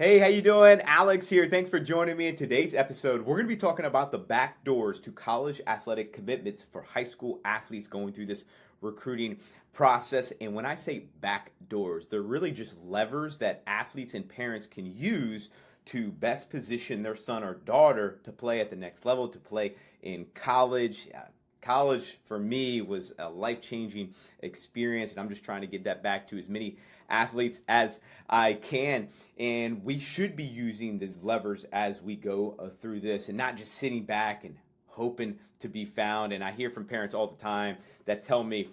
Hey, how you doing? Alex here. Thanks for joining me in today's episode. We're going to be talking about the back doors to college athletic commitments for high school athletes going through this recruiting process. And when I say back doors, they're really just levers that athletes and parents can use to best position their son or daughter to play at the next level, to play in college. College for me was a life-changing experience, and I'm just trying to give that back to as many athletes as I can. And we should be using these levers as we go through this and not just sitting back and hoping to be found. And I hear from parents all the time that tell me,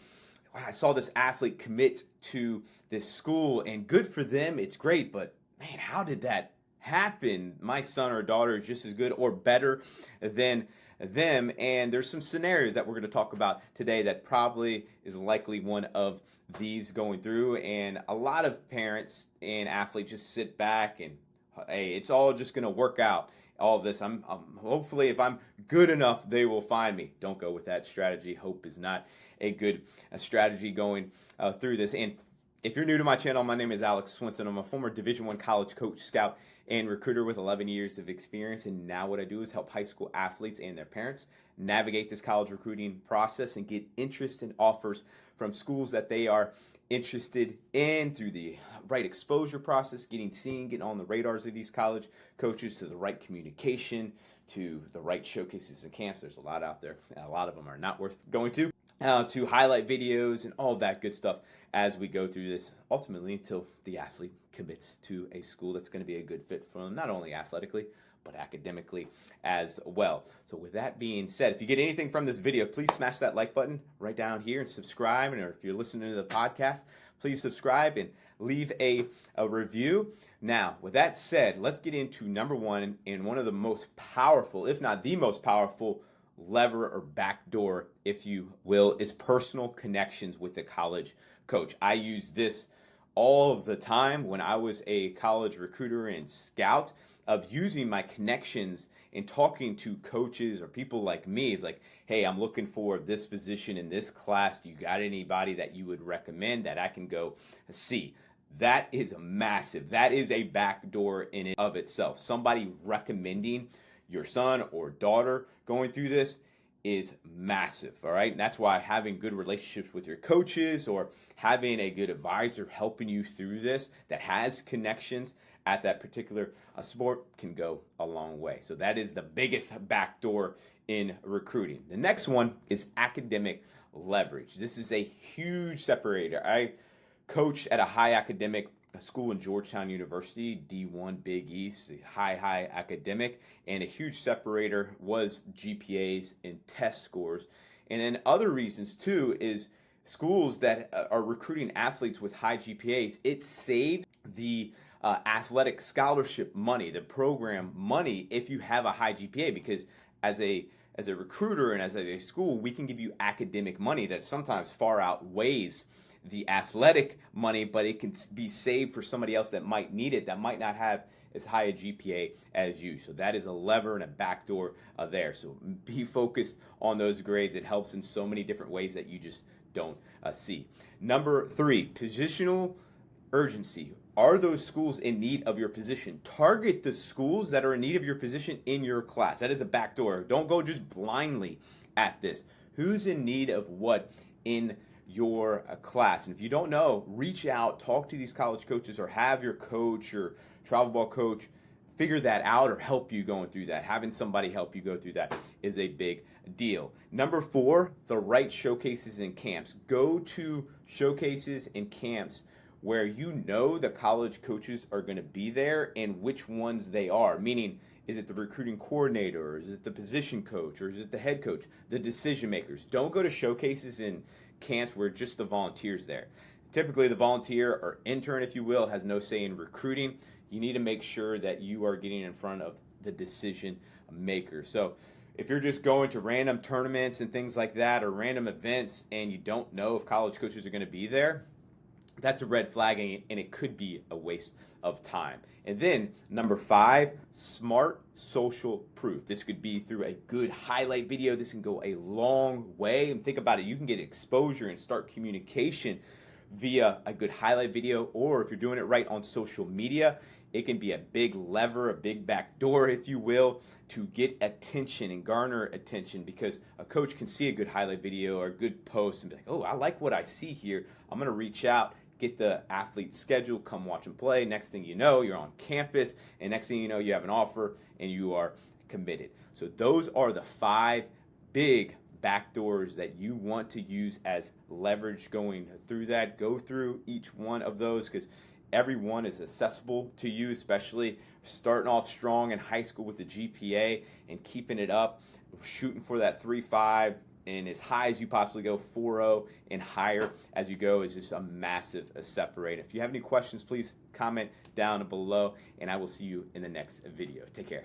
wow, I saw this athlete commit to this school and good for them, it's great, but man, how did that happen? My son or daughter is just as good or better than them. And there's some scenarios that we're going to talk about today that probably is likely one of these going through. And a lot of parents and athletes just sit back and, hey, it's all just going to work out. All of this, I'm hopefully, if I'm good enough, they will find me. Don't go with that strategy. Hope is not a good strategy going through this. And if you're new to my channel, my name is Alex Swinson. I'm a former Division I college coach, scout, and recruiter with 11 years of experience. And now what I do is help high school athletes and their parents navigate this college recruiting process and get interest and offers from schools that they are interested in through the right exposure process, getting seen, getting on the radars of these college coaches, to the right communication, to the right showcases and camps. There's a lot out there. A lot of them are not worth going to highlight videos and all of that good stuff as we go through this, ultimately until the athlete commits to a school that's going to be a good fit for them, not only athletically, but academically as well. So with that being said, if you get anything from this video, please smash that like button right down here and subscribe. And if you're listening to the podcast, please subscribe and leave a review. Now, with that said, let's get into number one, and one of the most powerful, if not the most powerful, lever or backdoor, if you will, is personal connections with the college coach. I use this all of the time when I was a college recruiter and scout, of using my connections and talking to coaches or people like me. It's like, hey, I'm looking for this position in this class. Do you got anybody that you would recommend that I can go see? That is massive. That is a backdoor in and of itself. Somebody recommending your son or daughter going through this is massive, all right? And that's why having good relationships with your coaches or having a good advisor helping you through this that has connections at that particular sport can go a long way. So that is the biggest backdoor in recruiting. The next one is academic leverage. This is a huge separator. I coached at a high academic school in Georgetown University, D1 Big East, high academic, and a huge separator was GPAs and test scores. And then other reasons too is schools that are recruiting athletes with high GPAs, it saved the athletic scholarship money, the program money, if you have a high GPA, because as a recruiter and as a school, we can give you academic money that sometimes far outweighs the athletic money, but it can be saved for somebody else that might need it, that might not have as high a GPA as you. So that is a lever and a backdoor there. So be focused on those grades. It helps in so many different ways that you just don't see. Number three, positional urgency. Are those schools in need of your position? Target the schools that are in need of your position in your class. That is a backdoor. Don't go just blindly at this. Who's in need of what in your class? And if you don't know, reach out, talk to these college coaches, or have your coach or travel ball coach figure that out or help you going through that. Having somebody help you go through that is a big deal. Number four, the right showcases and camps. Go to showcases and camps where you know the college coaches are going to be there and which ones they are. Meaning, is it the recruiting coordinator, or is it the position coach, or is it the head coach, the decision makers? Don't go to showcases and camps where just the volunteers there. Typically the volunteer or intern, if you will, has no say in recruiting. You need to make sure that you are getting in front of the decision maker. So if you're just going to random tournaments and things like that, or random events, and you don't know if college coaches are going to be there, that's a red flag, and it could be a waste of time. And then number five, smart social proof. This could be through a good highlight video. This can go a long way. And think about it, you can get exposure and start communication via a good highlight video, or if you're doing it right on social media, It can be a big lever, a big back door, if you will, to get attention and garner attention, because a coach can see a good highlight video or a good post and be like, oh, I like what I see here. I'm going to reach out, get the athlete's schedule, come watch them play. Next thing you know, you're on campus, and next thing you know, you have an offer and you are committed. So those are the 5 big backdoors that you want to use as leverage going through that. Go through each one of those, because every one is accessible to you, especially starting off strong in high school with the GPA and keeping it up, shooting for that 3.5 and as high as you possibly go, 4.0 and higher as you go, is just a massive separator. If you have any questions, please comment down below, and I will see you in the next video. Take care.